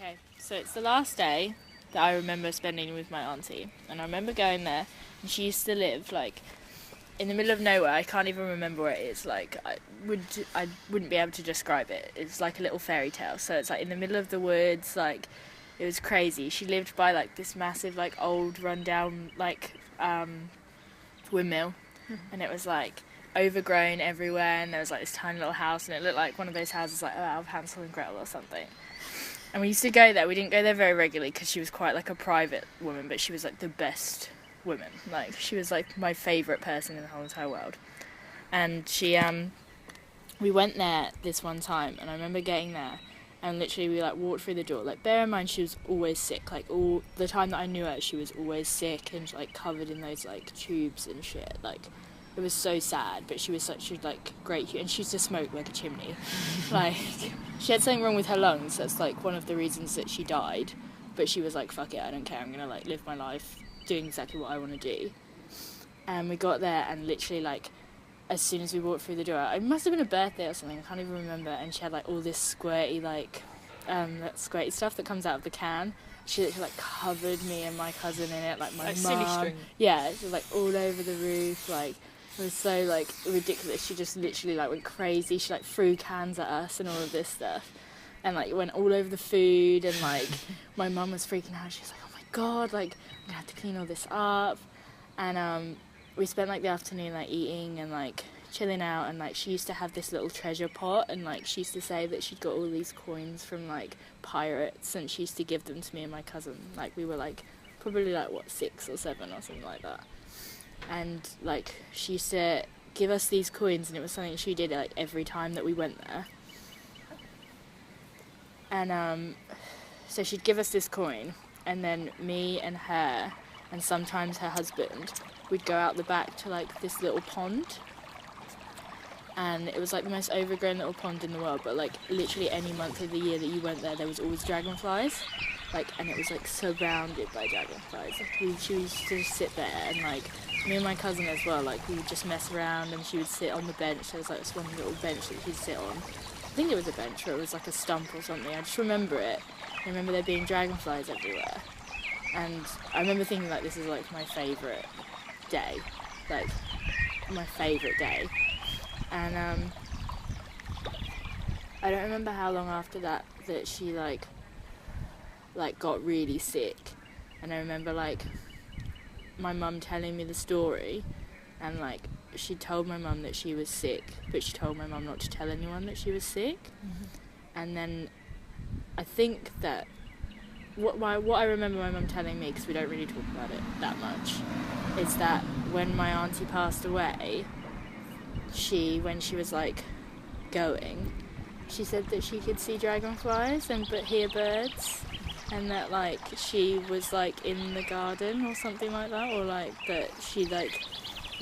Okay, so it's the last day that I remember spending with my auntie, and I remember going there, and she used to live, like, in the middle of nowhere. I can't even remember where it is. Like, I wouldn't be able to describe it. It's like a little fairy tale. So it's like in the middle of the woods. Like, it was crazy. She lived by like this massive, like, old rundown, like, windmill, and it was like overgrown everywhere. And there was like this tiny little house, and it looked like one of those houses like out of Hansel and Gretel or something. And we used to go there. We didn't go there very regularly because she was quite like a private woman, but she was like the best woman. Like, she was like my favourite person in the whole entire world. And we went there this one time, and I remember getting there, and literally we like walked through the door. Like, bear in mind, she was always sick. Like, all the time that I knew her, she was always sick and like covered in those like tubes and shit. Like, it was so sad, but she was such a like great, and she used to smoke like a chimney. Like, she had something wrong with her lungs. That's like one of the reasons that she died. But she was like, fuck it, I don't care. I'm gonna like live my life doing exactly what I want to do. And we got there, and literally like as soon as we walked through the door, it must have been a birthday or something, I can't even remember, and she had like all this squirty like that squirty stuff that comes out of the can. She literally like covered me and my cousin in it, like my mum. Silly string. Yeah, it was like all over the roof. Like, it was so like ridiculous. She just literally like went crazy. She like threw cans at us and all of this stuff, and like it went all over the food. And like my mum was freaking out. She was like, oh my god, like I'm gonna have to clean all this up. And we spent like the afternoon like eating and like chilling out, and like she used to have this little treasure pot, and like she used to say that she'd got all these coins from like pirates, and she used to give them to me and my cousin. Like, we were like probably like 6 or 7 or something like that, and like she used to give us these coins, and it was something she did like every time that we went there. And so she'd give us this coin, and then me and her and sometimes her husband, we'd go out the back to like this little pond, and it was like the most overgrown little pond in the world, but like literally any month of the year that you went there was always dragonflies, like, and it was like surrounded by dragonflies. Like, she used to just sit there, and like me and my cousin as well, like we would just mess around, and she would sit on the bench. There was like this one little bench that she'd sit on. I think it was a bench, or it was like a stump or something. I just remember it. I remember there being dragonflies everywhere. And I remember thinking, like, this is, like, my favourite day. Like, my favourite day. And, I don't remember how long after that she, like, got really sick. And I remember, like, my mum telling me the story, and, like, she told my mum that she was sick, but she told my mum not to tell anyone that she was sick. Mm-hmm. And then I think that what I remember my mum telling me, because we don't really talk about it that much, is that when my auntie passed away, when she was like going, she said that she could see dragonflies and hear birds, and that like she was like in the garden or something like that, or like that she like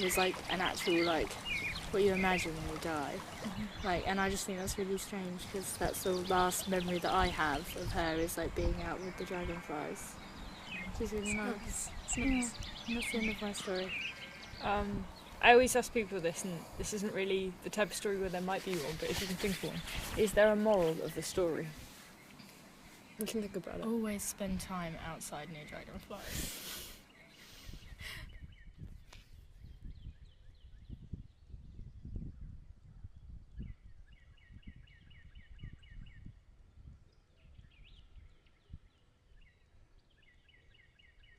was like an actual like what you imagine when you die. Mm-hmm. Like, and I just think that's really strange, because that's the last memory that I have of her, is like being out with the dragonflies, which is really nice. Yeah, and that's the end of my story. I always ask people this, and this isn't really the type of story where there might be one, but if you can think of one, is there a moral of the story? You can think about it. Always spend time outside near dragonflies.